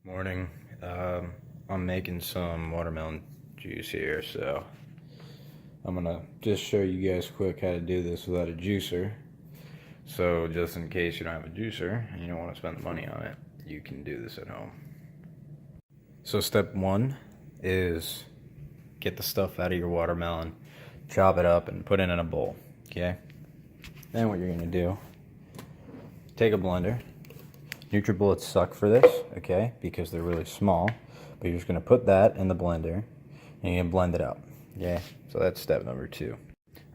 Morning. I'm making some watermelon juice here, so I'm gonna just show you guys quick how to do this without a juicer. So just in case you don't have a juicer and you don't want to spend the money on it, you can do this at home. So step one is get the stuff out of your watermelon, chop it up and put it in a bowl, okay? Then what you're gonna do, take a blender. NutriBullets suck for this, okay, because they're really small, but you're just going to put that in the blender and you're going to blend it out, okay? So that's step number 2.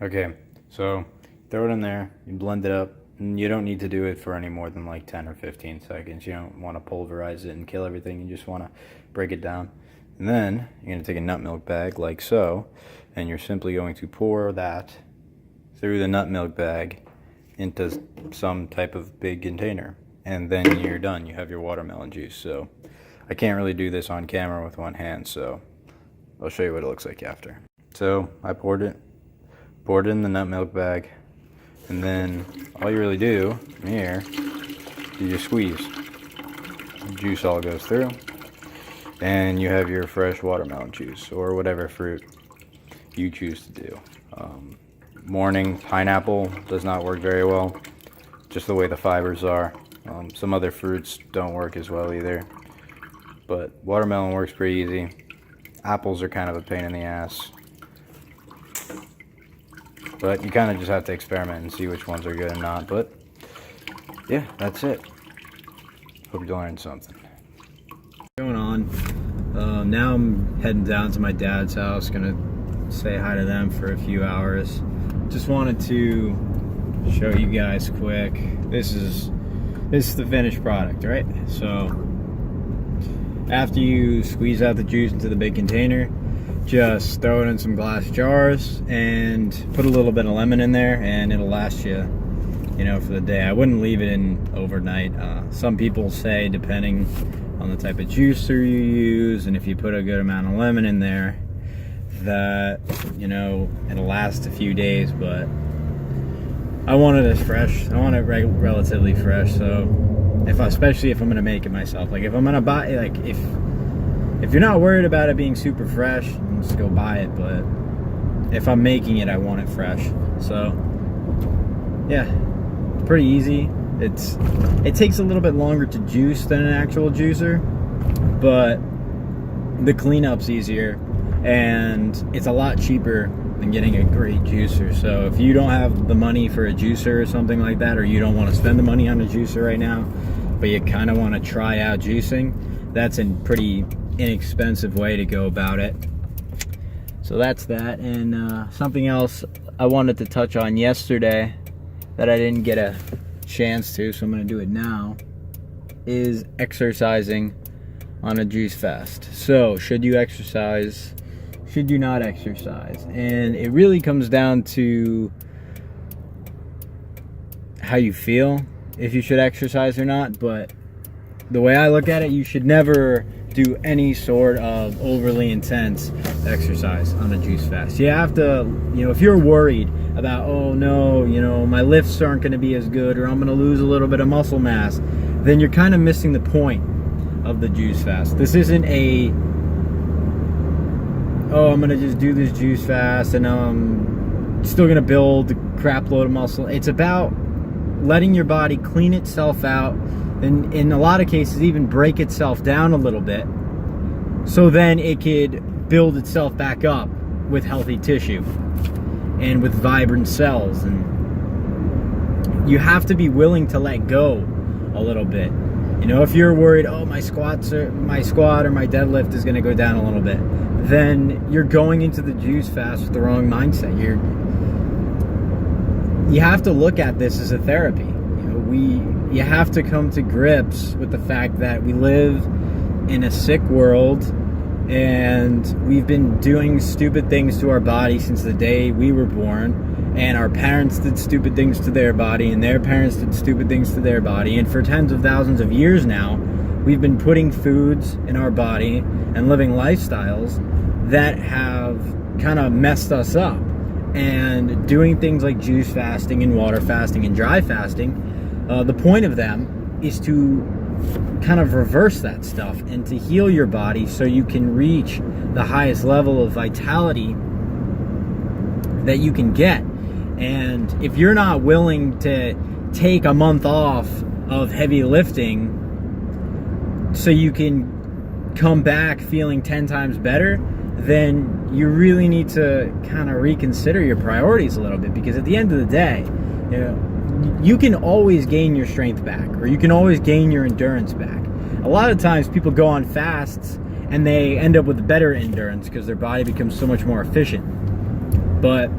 Okay, so throw it in there, you blend it up, and you don't need to do it for any more than like 10 or 15 seconds. You don't want to pulverize it and kill everything, you just want to break it down. And then you're going to take a nut milk bag like so, and you're simply going to pour that through the nut milk bag into some type of big container. And then you're done. You have your watermelon juice. So I can't really do this on camera with one hand, so I'll show you what it looks like after. So I poured it in the nut milk bag, and then all you really do from here, you just squeeze. The juice all goes through, and you have your fresh watermelon juice, or whatever fruit you choose to do. Morning pineapple does not work very well, just the way the fibers are. Some other fruits don't work as well either, but watermelon works pretty easy. Apples are kind of a pain in the ass, but you kind of just have to experiment and see which ones are good and not. But yeah, that's it. Hope you learned something. What's going on? Now I'm heading down to my dad's house, gonna say hi to them for a few hours. Just wanted to show you guys quick. This is the finished product, right? So after you squeeze out the juice into the big container, just throw it in some glass jars and put a little bit of lemon in there, and it'll last you, for the day. I wouldn't leave it in overnight. Some people say, depending on the type of juicer you use and if you put a good amount of lemon in there, that it'll last a few days, but I want it as fresh. I want it relatively fresh. So especially if I'm gonna make it myself, like if I'm gonna buy, like if you're not worried about it being super fresh, just go buy it. But if I'm making it, I want it fresh. So yeah, pretty easy. It takes a little bit longer to juice than an actual juicer, but the cleanup's easier and it's a lot cheaper than getting a great juicer. So if you don't have the money for a juicer or something like that, or you don't want to spend the money on a juicer right now, but you kind of want to try out juicing, that's a pretty inexpensive way to go about it. So that's that. And something else I wanted to touch on yesterday that I didn't get a chance to, so I'm going to do it now, is exercising on a juice fast. So should you exercise? Should you not exercise? And it really comes down to how you feel, if you should exercise or not. But the way I look at it, you should never do any sort of overly intense exercise on a juice fast. You have to, if you're worried about, oh no, my lifts aren't going to be as good, or I'm going to lose a little bit of muscle mass, then you're kind of missing the point of the juice fast. This isn't a, oh, I'm gonna just do this juice fast and I'm still gonna build a crap load of muscle. It's about letting your body clean itself out, and in a lot of cases even break itself down a little bit, so then it could build itself back up with healthy tissue and with vibrant cells. And you have to be willing to let go a little bit. If you're worried, oh, my squat or my deadlift is going to go down a little bit, then you're going into the juice fast with the wrong mindset. You have to look at this as a therapy. You have to come to grips with the fact that we live in a sick world, and we've been doing stupid things to our body since the day we were born. And our parents did stupid things to their body, and their parents did stupid things to their body. And for tens of thousands of years now, we've been putting foods in our body and living lifestyles that have kind of messed us up. And doing things like juice fasting and water fasting and dry fasting, the point of them is to kind of reverse that stuff and to heal your body so you can reach the highest level of vitality that you can get. And if you're not willing to take a month off of heavy lifting so you can come back feeling 10 times better, then you really need to kind of reconsider your priorities a little bit, because at the end of the day, you know, you can always gain your strength back, or you can always gain your endurance back. A lot of times people go on fasts and they end up with better endurance because their body becomes so much more efficient. But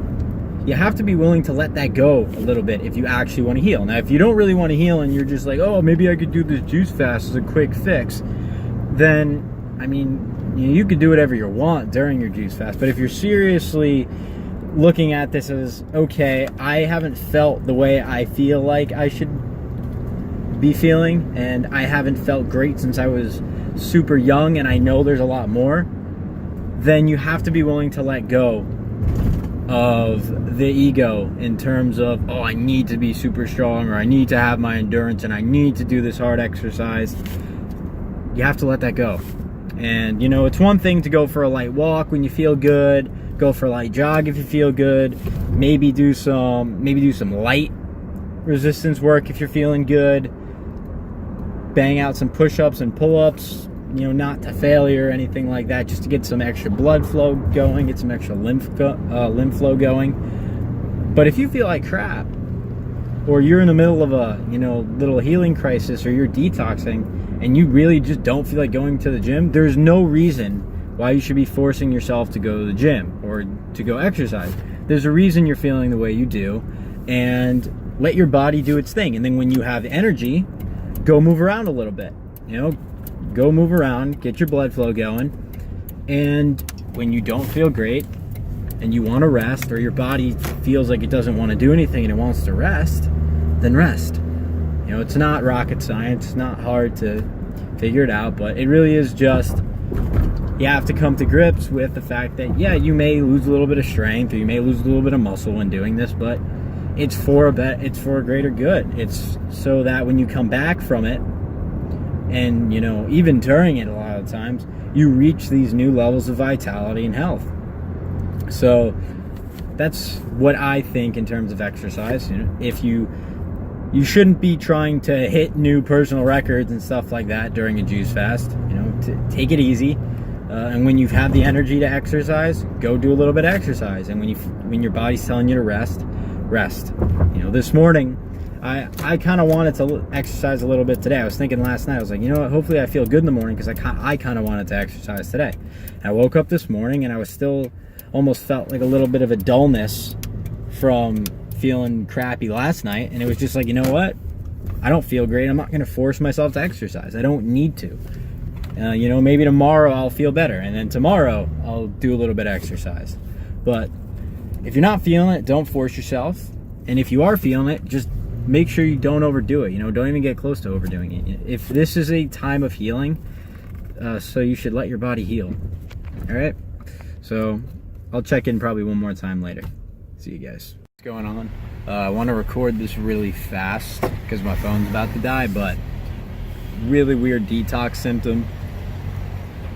you have to be willing to let that go a little bit if you actually want to heal. Now, if you don't really want to heal and you're just like, oh, maybe I could do this juice fast as a quick fix, then, I mean, you could do whatever you want during your juice fast. But if you're seriously looking at this as, okay, I haven't felt the way I feel like I should be feeling, and I haven't felt great since I was super young, and I know there's a lot more, then you have to be willing to let go of the ego in terms of, oh, I need to be super strong, or I need to have my endurance, and I need to do this hard exercise. You have to let that go. And, you know, it's one thing to go for a light walk when you feel good, go for a light jog if you feel good, maybe do some light resistance work if you're feeling good, bang out some push-ups and pull-ups, you know, not to failure or anything like that, just to get some extra blood flow going, get some extra lymph flow going. But if you feel like crap, or you're in the middle of a, you know, little healing crisis, or you're detoxing and you really just don't feel like going to the gym, there's no reason why you should be forcing yourself to go to the gym or to go exercise. There's a reason you're feeling the way you do, and let your body do its thing. And then when you have energy, go move around a little bit, you know, go move around, get your blood flow going. And when you don't feel great and you want to rest, or your body feels like it doesn't want to do anything and it wants to rest, then rest. You know, it's not rocket science, it's not hard to figure it out, but it really is just, you have to come to grips with the fact that, yeah, you may lose a little bit of strength, or you may lose a little bit of muscle when doing this, but it's for a greater good. It's so that when you come back from it, and, you know, even during it, a lot of times, you reach these new levels of vitality and health. So that's what I think in terms of exercise. You know, if you shouldn't be trying to hit new personal records and stuff like that during a juice fast. You know, take it easy. And when you've had the energy to exercise, go do a little bit of exercise. And when your body's telling you to rest. You know, this morning, I kind of wanted to exercise a little bit today. I was thinking last night, I was like, you know what, hopefully I feel good in the morning, because I kind of wanted to exercise today. And I woke up this morning and I was still almost felt like a little bit of a dullness from feeling crappy last night. And it was just like, you know what, I don't feel great. I'm not going to force myself to exercise. I don't need to. You know, maybe tomorrow I'll feel better, and then tomorrow I'll do a little bit of exercise. But if you're not feeling it, don't force yourself. And if you are feeling it, just make sure you don't overdo it. You know, don't even get close to overdoing it. If this is a time of healing, so you should let your body heal. All right? So I'll check in probably one more time later. See you guys. What's going on? I want to record this really fast because my phone's about to die, but really weird detox symptom.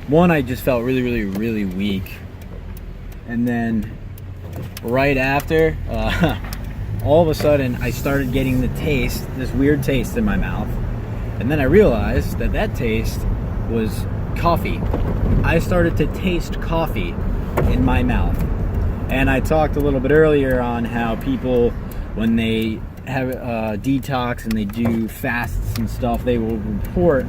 One, I just felt really weak. And then right after, all of a sudden I started getting this weird taste in my mouth. And then I realized that taste was coffee. I started to taste coffee in my mouth. And I talked a little bit earlier on how people, when they have detox and they do fasts and stuff, they will report,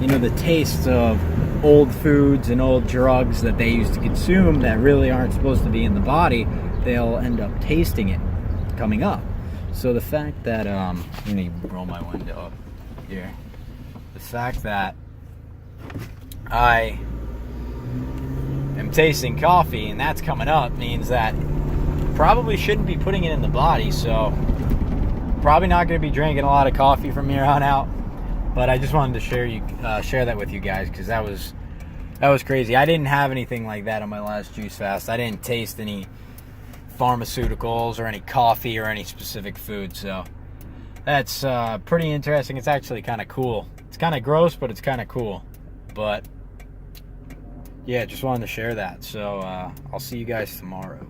you know, the tastes of old foods and old drugs that they used to consume that really aren't supposed to be in the body. They'll end up tasting it coming up. So the fact that let me roll my window up here. The fact that I am tasting coffee and that's coming up means that probably shouldn't be putting it in the body. So probably not going to be drinking a lot of coffee from here on out. But I just wanted to share that with you guys, because that was crazy. I didn't have anything like that on my last juice fast. I didn't taste any pharmaceuticals or any coffee or any specific food. So that's pretty interesting. It's actually kind of cool It's kind of gross, but it's kind of cool. But yeah, just wanted to share that. So I'll see you guys tomorrow.